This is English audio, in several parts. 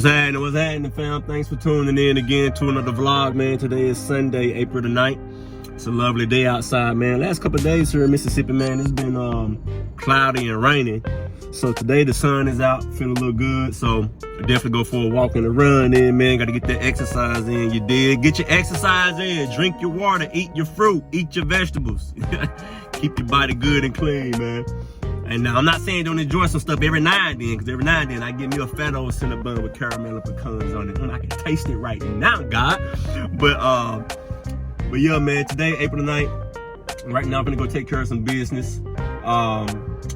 What's happening, fam? Thanks for tuning in again to another vlog, man. Today is Sunday, April the 9th. It's a lovely day outside, man. Last couple of days here in Mississippi, man, it's been cloudy and raining. So today the sun is out, feeling a little good. So definitely go for a walk and a run in, man. Got to get that exercise in, you dig? Get your exercise in, drink your water, eat your fruit, eat your vegetables. Keep your body good and clean, man. And now, I'm not saying don't enjoy some stuff every now and then, because every now and then I give me a fat old cinnamon with caramel and pecans on it. And I can taste it right now, God. But yeah, man, today, April the 9th, right now I'm gonna go take care of some business. We're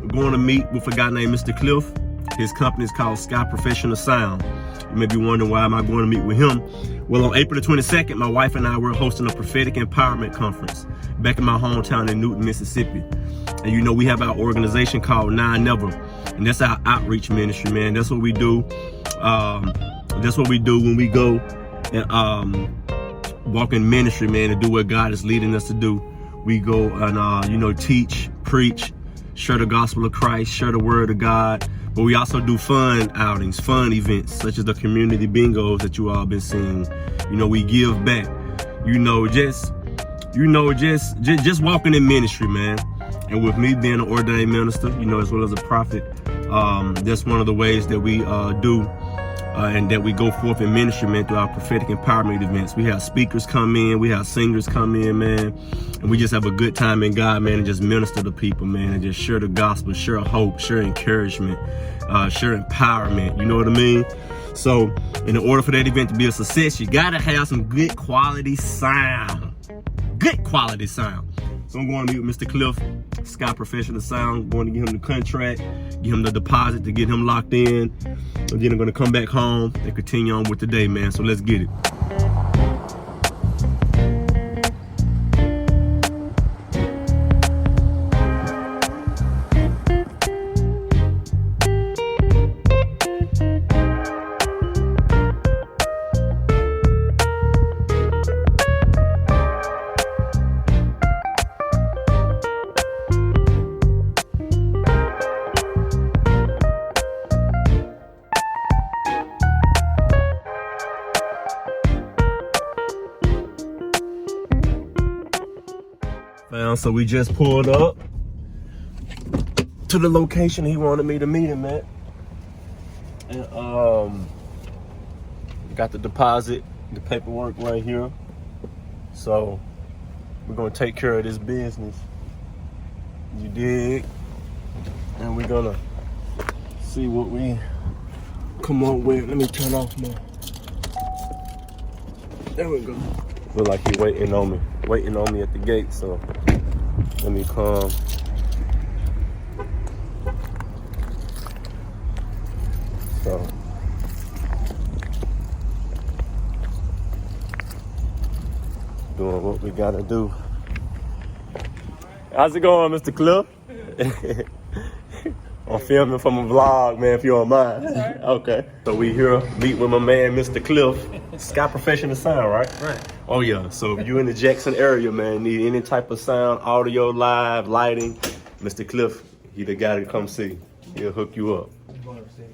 going to meet with a guy named Mr. Cliff. His company is called Sky Professional Sound. You may be wondering, why am I going to meet with him? Well, on April the 22nd, my wife and I were hosting a prophetic empowerment conference back in my hometown in Newton, Mississippi. And you know, we have our organization called Nine Never, and that's our outreach ministry, man. That's what we do. That's what we do when we go and walk in ministry, man, and do what God is leading us to do. We go and you know, teach, preach, share the gospel of Christ, share the word of God. But we also do fun outings, fun events, such as the community bingos that you all been seeing. You know, we give back. Just walking in ministry, man. And with me being an ordained minister, you know, as well as a prophet, that's one of the ways that we do and that we go forth in ministry, man, through our prophetic empowerment events. We have speakers come in, we have singers come in, man, and we just have a good time in God, man, and just minister to people, man, and just share the gospel, share hope, share encouragement, share empowerment, you know what I mean? So in order for that event to be a success, you gotta have some good quality sound. Good quality sound. So I'm going to meet with Mr. Cliff, Sky Professional Sound, going to give him the contract, give him the deposit to get him locked in. And then I'm going to come back home and continue on with the day, man. So let's get it. So we just pulled up to the location he wanted me to meet him at, and got the deposit, the paperwork right here. So we're gonna take care of this business, you dig? And we're gonna see what we come up with. Let me turn off my, there we go. Look like he waiting on me at the gate, so let me come. So doing what we gotta do. How's it going, Mr. Cliff? I'm filming from a vlog, man, if you don't mind. Right. Okay. So we here meet with my man, Mr. Cliff, Sky Professional Sound, right? Right. Oh yeah. So if you in the Jackson area, man, need any type of sound, audio, live, lighting, Mr. Cliff, he the guy to come see. He'll hook you up.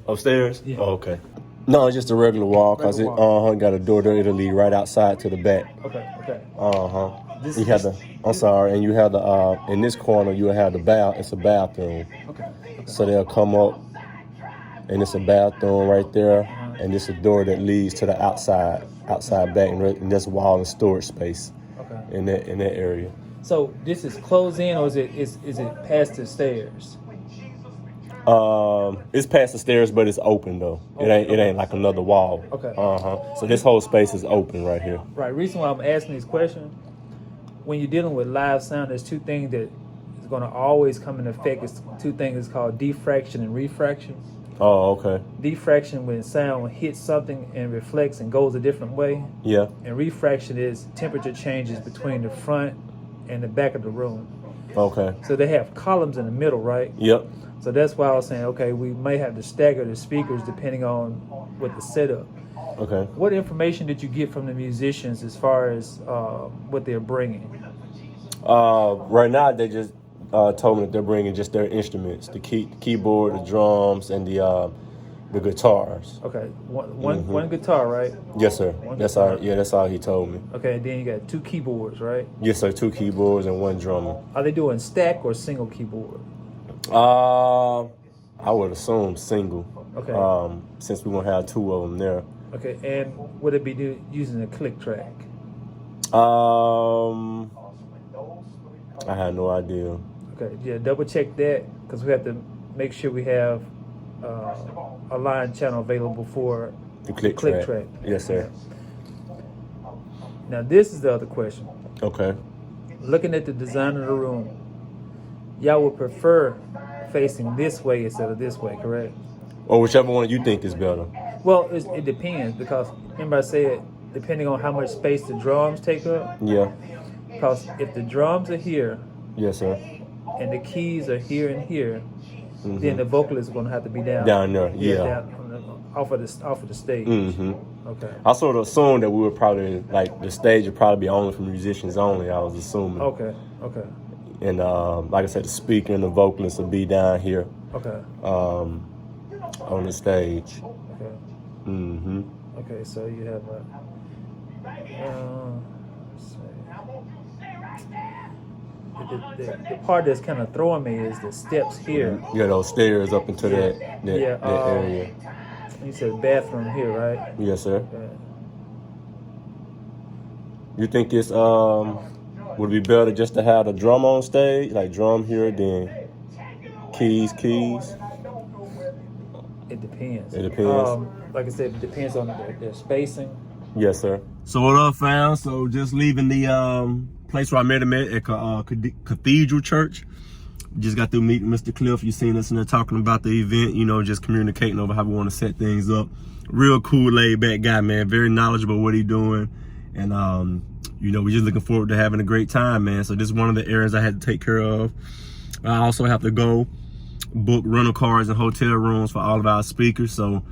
Upstairs? Yeah. Oh, okay. No, it's just a regular wall, cause it got a door there. It'll lead right outside to the back. Okay. You have the. I'm sorry, and you have the. In this corner, you have the bath. It's a bathroom. Okay. So they'll come up, and it's a bathroom right there, and it's a door that leads to the outside back, and that's a wall and storage space. Okay. In that area. So this is closed in, or is it past the stairs? It's past the stairs, but it's open though. Okay. It ain't like another wall. Okay. So this whole space is open right here. Right. Reason why I'm asking this question, when you're dealing with live sound, there's two things that is going to always come in effect. It's two things called diffraction and refraction. Oh, okay. Diffraction, when sound hits something and reflects and goes a different way. Yeah. And refraction is temperature changes between the front and the back of the room. Okay. So they have columns in the middle, right? Yep. So that's why I was saying, okay, we may have to stagger the speakers depending on what the setup. Okay. What information did you get from the musicians as far as what they're bringing? Right now, they just told me that they're bringing just their instruments, the keyboard, the drums, and the guitars. Okay, one guitar, right? Yes, sir. That's all he told me. Okay, and then you got 2 keyboards, right? Yes, sir. 2 keyboards and 1 drummer. Are they doing stack or single keyboard? I would assume single. Okay. Since we're gonna have 2 of them there. Okay, and would it be using a click track? I had no idea. Okay, yeah, double check that because we have to make sure we have a line channel available for the click track. Yes, sir. Now this is the other question. Okay. Looking at the design of the room, y'all would prefer facing this way instead of this way, correct? Or whichever one you think is better. Well, it depends because remember I said depending on how much space the drums take up. Yeah. Because if the drums are here, yes, sir, and the keys are here and here, then the vocalist is going to have to be down there. Yeah. Down off of the stage. Okay. I sort of assumed that we would probably the stage would probably be only for musicians only. I was assuming. Okay. And like I said, the speaker and the vocalist will be down here. Okay. On the stage. Okay. Okay, so you have let's see. The part that's kind of throwing me is the steps here. Yeah, those stairs up into that area. You said bathroom here, right? Yes, sir. Okay. You think it's would it be better just to have the drum on stage, like drum here, then keys? It depends. It depends. Like I said, it depends on their spacing. Yes, sir. So what I found, so just leaving the place where I met him at Cathedral Church. Just got through meeting Mr. Cliff. You seen us in there talking about the event, just communicating over how we want to set things up. Real cool, laid back guy, man. Very knowledgeable what he's doing. And, we're just looking forward to having a great time, man. So this is one of the areas I had to take care of. I also have to go book rental cars and hotel rooms for all of our speakers. So,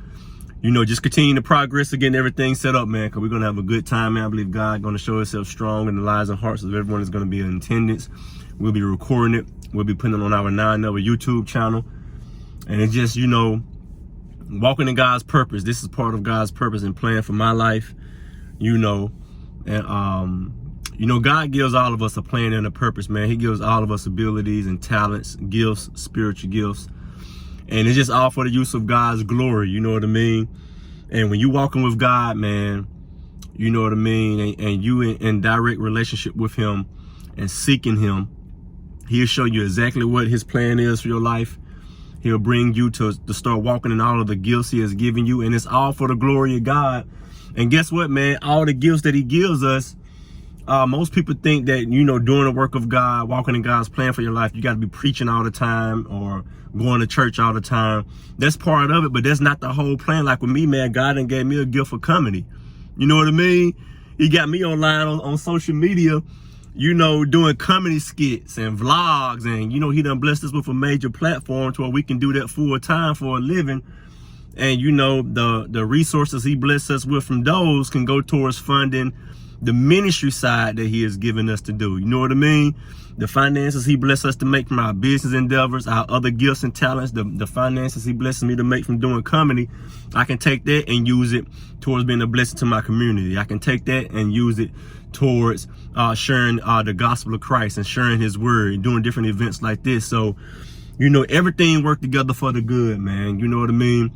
just continue to progress and getting everything set up, man, because we're going to have a good time, man. I believe God going to show himself strong in the lives and hearts of everyone is going to be in attendance. We'll be recording it. We'll be putting it on our 9-number YouTube channel. And it's just, walking in God's purpose. This is part of God's purpose and plan for my life, And, God gives all of us a plan and a purpose, man. He gives all of us abilities and talents, gifts, spiritual gifts. And it's just all for the use of God's glory, you know what I mean? And when you walking with God, man, you know what I mean? And you in direct relationship with him and seeking him, he'll show you exactly what his plan is for your life. He'll bring you to start walking in all of the gifts he has given you. And it's all for the glory of God. And guess what, man? All the gifts that he gives us, most people think that, doing the work of God, walking in God's plan for your life, you got to be preaching all the time or going to church all the time. That's part of it, but that's not the whole plan. Like with me, man, God done gave me a gift for comedy. You know what I mean? He got me online on social media, doing comedy skits and vlogs. And, he done blessed us with a major platform to where we can do that full time for a living. And, the resources he blessed us with from those can go towards funding the ministry side that he has given us to do. You know what I mean? The finances he blessed us to make from our business endeavors, our other gifts and talents, the finances he blessed me to make from doing comedy, I can take that and use it towards being a blessing to my community. I can take that and use it towards sharing the gospel of Christ and sharing his word and doing different events like this. So, everything worked together for the good, man. You know what I mean?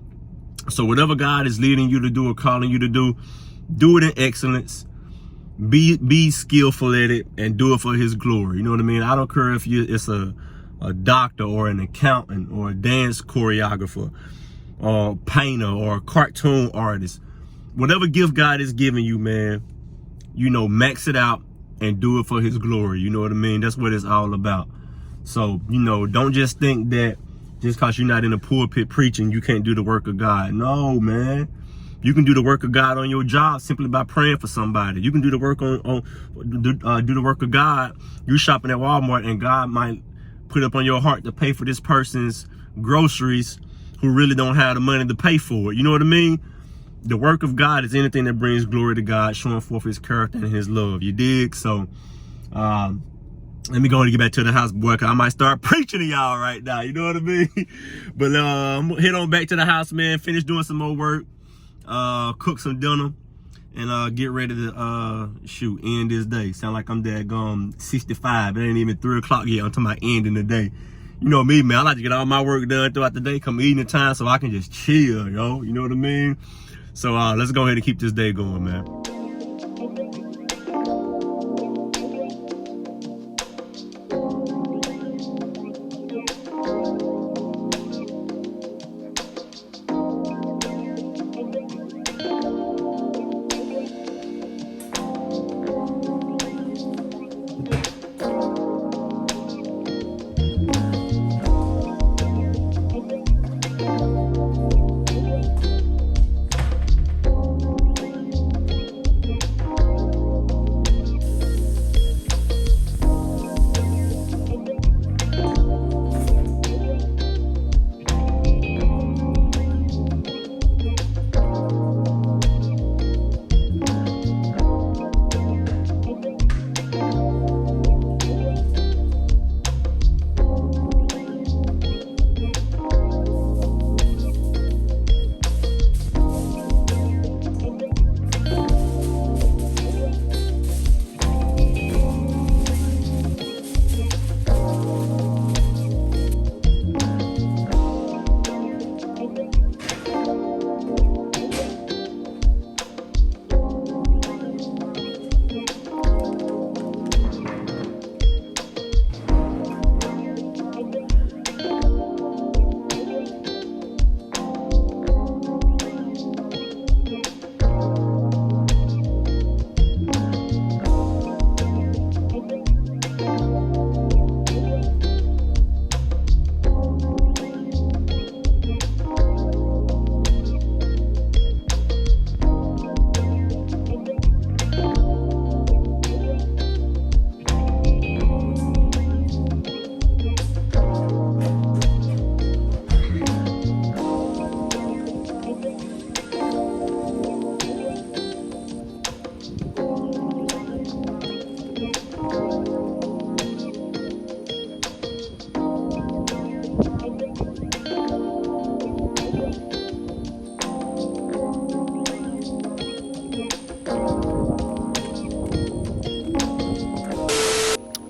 So whatever God is leading you to do or calling you to do it in excellence. Be skillful at it and do it for his glory. You know what I mean? I don't care if it's a doctor or an accountant or a dance choreographer or a painter or a cartoon artist. Whatever gift God is giving you, man, max it out and do it for his glory. You know what I mean? That's what it's all about. So, don't just think that just because you're not in the pulpit preaching, you can't do the work of God. No, man. You can do the work of God on your job simply by praying for somebody. You can do the work do the work of God. You're shopping at Walmart and God might put up on your heart to pay for this person's groceries who really don't have the money to pay for it. You know what I mean? The work of God is anything that brings glory to God, showing forth his character and his love. You dig? So, let me go and get back to the house, boy, because I might start preaching to y'all right now. You know what I mean? But I'm head on back to the house, man. Finish doing some more work. Cook some dinner. And get ready to end this day. Sound like I'm daggone 65. It ain't even 3 o'clock yet. I'm talking about ending the day. You know me, man. I like to get all my work done throughout the day. Come evening time so I can just chill, yo. You know what I mean? So let's go ahead and keep this day going, man.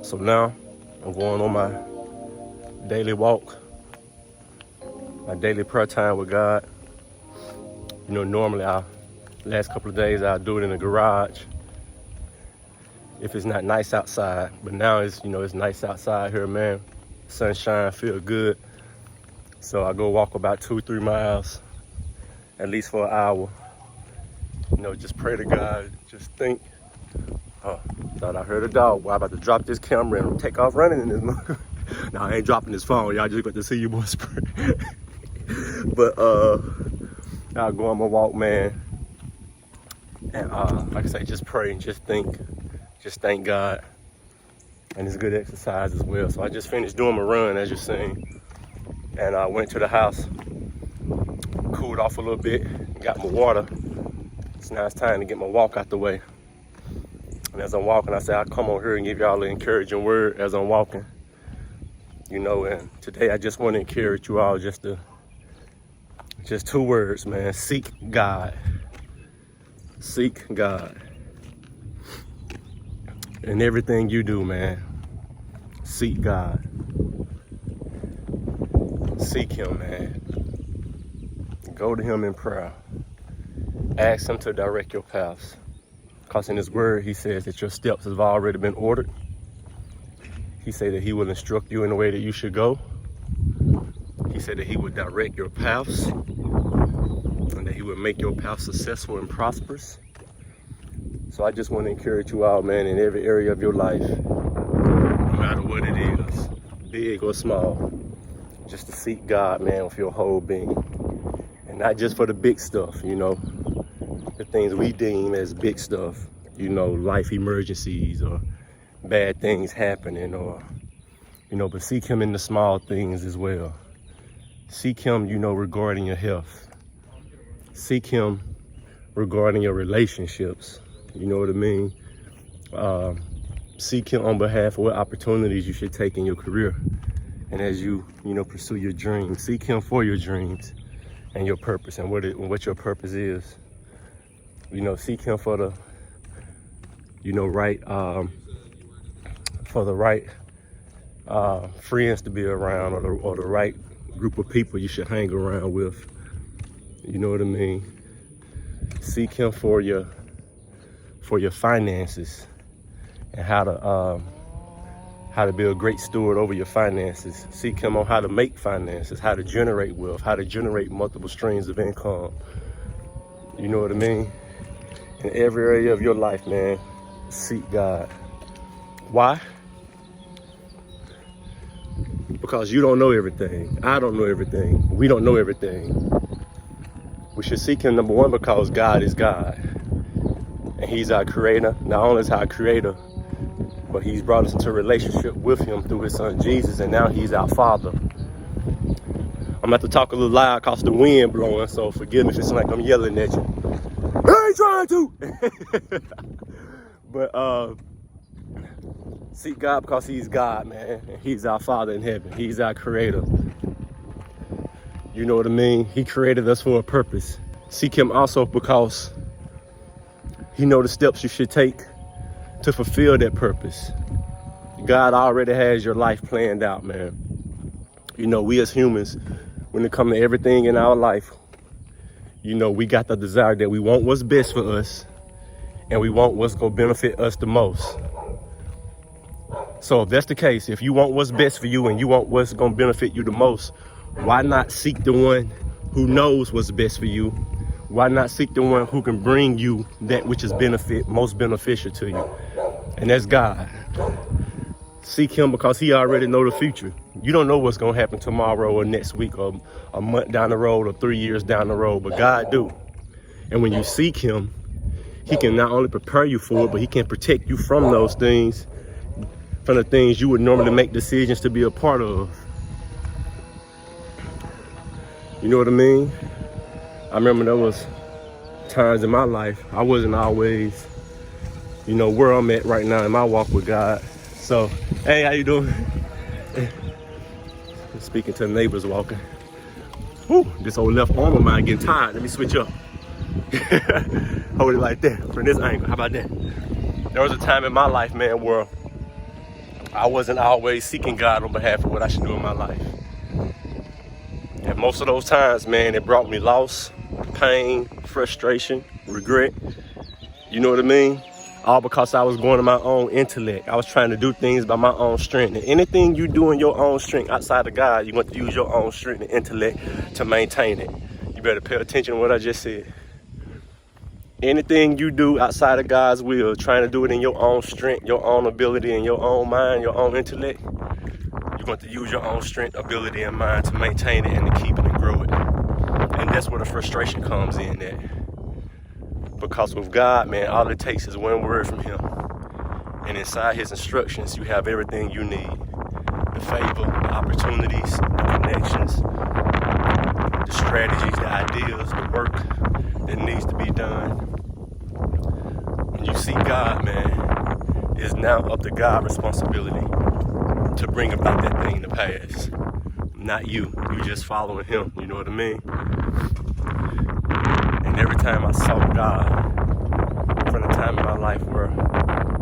So now I'm going on my daily walk, my daily prayer time with God. You know, normally last couple of days I'll do it in the garage if it's not nice outside. But now it's nice outside here, man. Sunshine, feel good. So I go walk about 2-3 miles, at least for an hour. You know, just pray to God, just think. Oh, thought I heard a dog. Boy, I'm about to drop this camera and take off running in this mother. No, I ain't dropping this phone. Y'all just got to see you boys pray. But I'll go on my walk, man. And like I say, just pray and just think. Just thank God. And it's good exercise as well. So I just finished doing my run, as you're seeing. And I went to the house, cooled off a little bit, got my water. So now it's time to get my walk out the way. And as I'm walking, I say I'll come on here and give y'all an encouraging word as I'm walking. You know, and today I just want to encourage you all just 2 words, man. Seek God. Seek God. In everything you do, man, seek God. Seek him, man. Go to him in prayer. Ask him to direct your paths. Because in his word, he says that your steps have already been ordered. He said that he will instruct you in the way that you should go. He said that he would direct your paths and that he would make your path successful and prosperous. So I just want to encourage you all, man, in every area of your life, no matter what it is, big or small, just to seek God, man, with your whole being. And not just for the big stuff, you know, the things we deem as big stuff, you know, life emergencies or bad things happening, or, you know, but seek him in the small things as well. Seek him, you know, regarding your health. Seek him regarding your relationships. You know what I mean? Seek him on behalf of what opportunities you should take in your career. And as you pursue your dreams, seek him for your dreams and your purpose and what your purpose is. Seek him for the, right friends to be around, or the right group of people you should hang around with. You know what I mean? Seek him for your finances and how to be a great steward over your finances. Seek him on how to make finances, how to generate wealth, how to generate multiple streams of income. You know what I mean? In every area of your life, man, seek God. Why? Because you don't know everything. I don't know everything. We don't know everything. We should seek him, number one, because God is God. And he's our creator. Not only is he our creator, but he's brought us into a relationship with him through his son Jesus, and now he's our Father. I'm about to talk a little loud because the wind blowing, so forgive me if it's like I'm yelling at you. I ain't trying to! But seek God because he's God, man. And he's our Father in heaven. He's our creator. You know what I mean? He created us for a purpose. Seek him also because he knows the steps you should take to fulfill that purpose. God already has your life planned out, man. We as humans, when it comes to everything in our life, we got the desire that we want what's best for us, and we want what's going to benefit us the most. So if that's the case, if you want what's best for you and you want what's going to benefit you the most, why not seek the one who knows what's best for you? Why not seek the one who can bring you that which is most beneficial to you? And that's God. Seek him because he already knows the future. You don't know what's going to happen tomorrow or next week or a month down the road or 3 years down the road, but God do. And when you seek him, he can not only prepare you for it, but he can protect you from those things, from the things you would normally make decisions to be a part of. You know what I mean? I remember there was times in my life I wasn't always, where I'm at right now in my walk with God. So, hey, how you doing? Speaking to the neighbors walking. Whew, this old left arm of mine getting tired. Let me switch up. Hold it like that from this angle. How about that? There was a time in my life, man, where I wasn't always seeking God on behalf of what I should do in my life. And most of those times, man, it brought me loss, pain, frustration, regret. You know what I mean? All because I was going to my own intellect. I was trying to do things by my own strength. And anything you do in your own strength outside of God, you want to use your own strength and intellect to maintain it. You better pay attention to what I just said. Anything you do outside of God's will, trying to do it in your own strength, your own ability, and your own mind, your own intellect, you're going to use your own strength, ability, and mind to maintain it and to keep it and grow it. And that's where the frustration comes in at. Because with God, man, all it takes is one word from him. And inside his instructions, you have everything you need. The favor, the opportunities, the connections, the strategies, the ideas, the work that needs to be done. When you seek God, man, it's now up to God's responsibility to bring about that thing to pass. Not you. You just following him. You know what I mean? And every time I sought God, from the time in my life where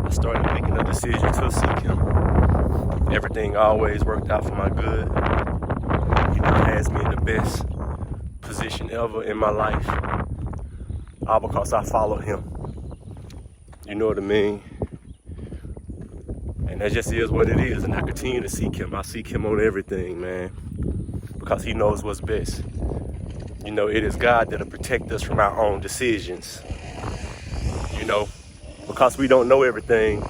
I started making a decision to seek him, everything always worked out for my good. He now has me in the best position ever in my life, all because I followed him. You know what I mean? And that just is what it is. And I continue to seek him. I seek him on everything, man, because he knows what's best. It is God that'll protect us from our own decisions. Because we don't know everything,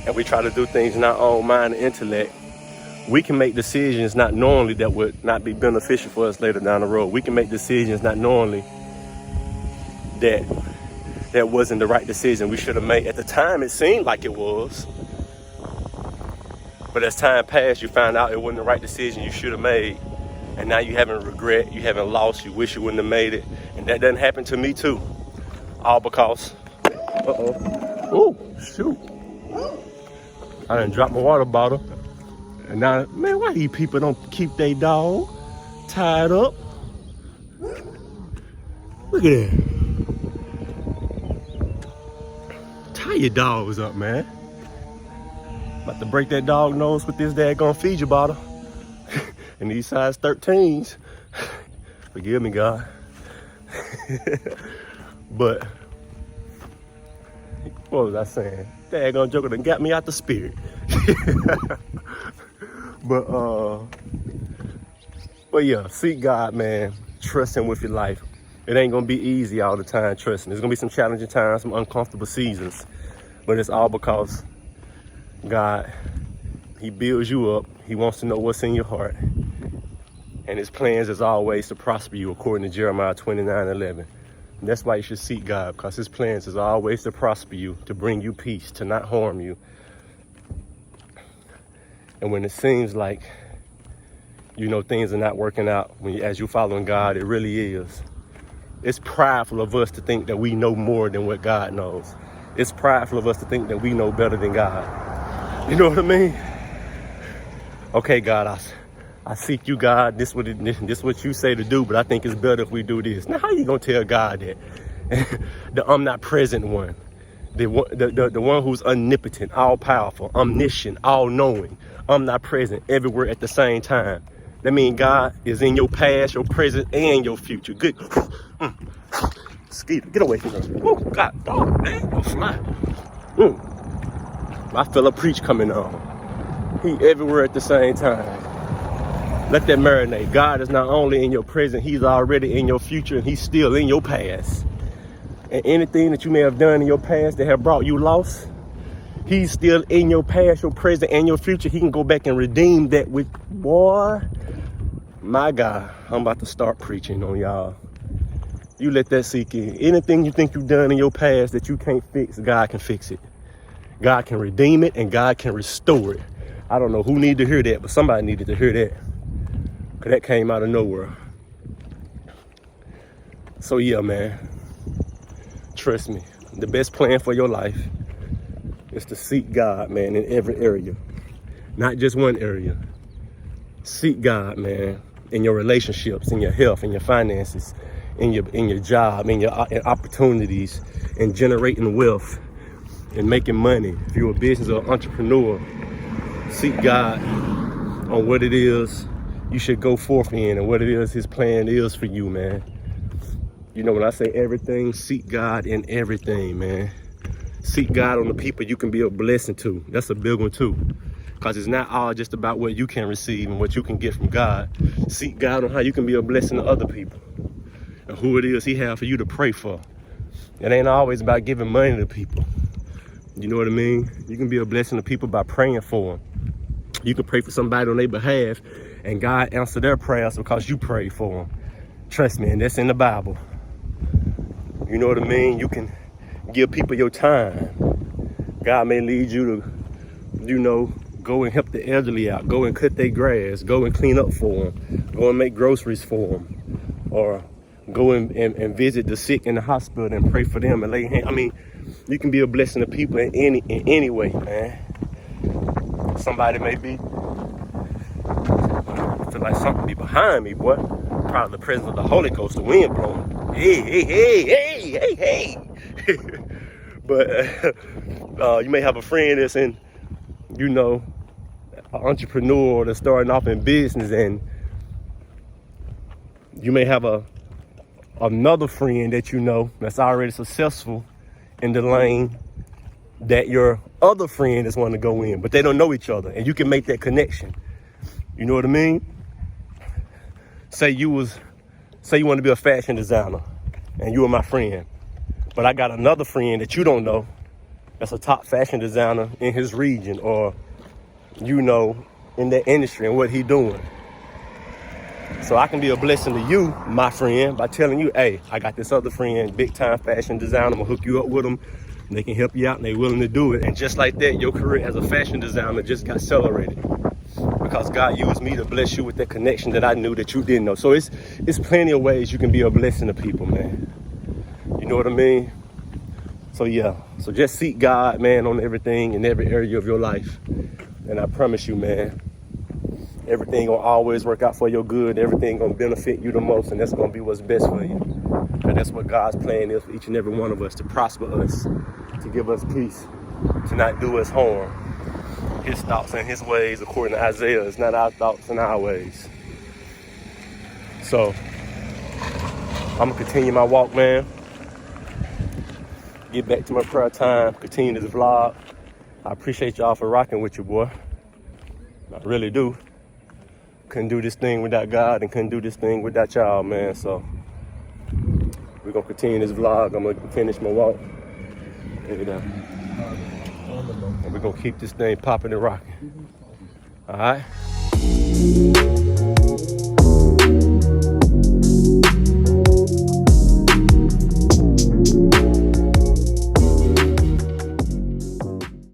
and we try to do things in our own mind and intellect, we can make decisions not knowingly that would not be beneficial for us later down the road. We can make decisions not knowingly that wasn't the right decision we should have made. At the time, it seemed like it was. But as time passed, you found out it wasn't the right decision you should have made. And now you having regret, you having lost, you wish you wouldn't have made it. And that doesn't happen to me too. All because, oh, shoot. I done dropped my water bottle. And now, man, why these people don't keep their dog tied up? Look at that. Tie your dogs up, man. About to break that dog nose with this daggone Fiji bottle. And these size 13s. Forgive me, God. But, what was I saying? Daggone joker done got me out the spirit. But yeah, seek God, man. Trust him with your life. It ain't gonna be easy all the time, trust me. There's gonna be some challenging times, some uncomfortable seasons. But it's all because God, he builds you up. He wants to know what's in your heart. And his plans is always to prosper you, according to Jeremiah 29:11. And that's why you should seek God, because his plans is always to prosper you, to bring you peace, to not harm you. And when it seems like, you know, things are not working out as you're following God, it really is. It's prideful of us to think that we know more than what God knows. It's prideful of us to think that we know better than God. You know what I mean? Okay, God, I seek you, God. This is what you say to do, but I think it's better if we do this. Now, how you gonna tell God that? The omnipresent one, the one who's omnipotent, all-powerful, omniscient, all-knowing, omnipresent, everywhere at the same time. That means God is in your past, your present, and your future. Good. Skeeter, get away from us. Oh, God, dog, man, go fly. I feel a preach coming on. He everywhere at the same time. Let that marinate. God is not only in your present, he's already in your future, and he's still in your past. And anything that you may have done in your past that have brought you loss, he's still in your past, your present, and your future. He can go back and redeem that with, boy, my God, I'm about to start preaching on y'all. You let that sink in. Anything you think you've done in your past that you can't fix, God can fix it. God can redeem it, and God can restore it. I don't know who needed to hear that, but somebody needed to hear that. Because that came out of nowhere. So yeah, man, trust me, the best plan for your life is to seek God, man, in every area. Not just one area. Seek God, man, in your relationships, in your health, in your finances, in your job, in your opportunities, in generating wealth, and making money. If you're a business or entrepreneur, seek God on what it is you should go forth in and what it is his plan is for you, man. You know, when I say everything, seek God in everything, man. Seek God on the people you can be a blessing to. That's a big one too. Because it's not all just about what you can receive and what you can get from God. Seek God on how you can be a blessing to other people and who it is he has for you to pray for. It ain't always about giving money to people. You know what I mean? You can be a blessing to people by praying for them. You can pray for somebody on their behalf and God answer their prayers because you prayed for them. Trust me, and that's in the Bible. You know what I mean? You can give people your time. God may lead you to, you know, go and help the elderly out. Go and cut their grass. Go and clean up for them. Go and make groceries for them. Or go and visit the sick in the hospital and pray for them and lay hands. I mean, you can be a blessing to people in any way, man. Somebody may be, I feel like something be behind me, boy. Probably the presence of the Holy Ghost, the wind blowing. Hey. But you may have a friend that's in, you know, an entrepreneur that's starting off in business, and you may have another friend that you know that's already successful in the lane that your other friend is wanting to go in, but they don't know each other, and you can make that connection. You know what I mean? Say you want to be a fashion designer, and you are my friend, but I got another friend that you don't know that's a top fashion designer in his region, or, you know, in that industry and what he doing. So I can be a blessing to you, my friend, by telling you, hey, I got this other friend, big time fashion designer. I'm gonna hook you up with them. And they can help you out, and they're willing to do it. And just like that, your career as a fashion designer just got accelerated because God used me to bless you with that connection that I knew that you didn't know. So it's plenty of ways you can be a blessing to people, man. You know what I mean? So yeah, so just seek God, man, on everything in every area of your life. And I promise you, man, everything gonna always work out for your good. Everything gonna benefit you the most, and that's gonna be what's best for you. And that's what God's plan is for each and every one of us, to prosper us, to give us peace, to not do us harm. His thoughts and his ways, according to Isaiah, is not our thoughts and our ways. So I'm gonna continue my walk, man. Get back to my prayer time, continue this vlog. I appreciate y'all for rocking with you, boy. I really do. Couldn't do this thing without God and couldn't do this thing without y'all, man. So we're gonna continue this vlog. I'm gonna finish my walk. And we're gonna keep this thing popping and rocking. All right?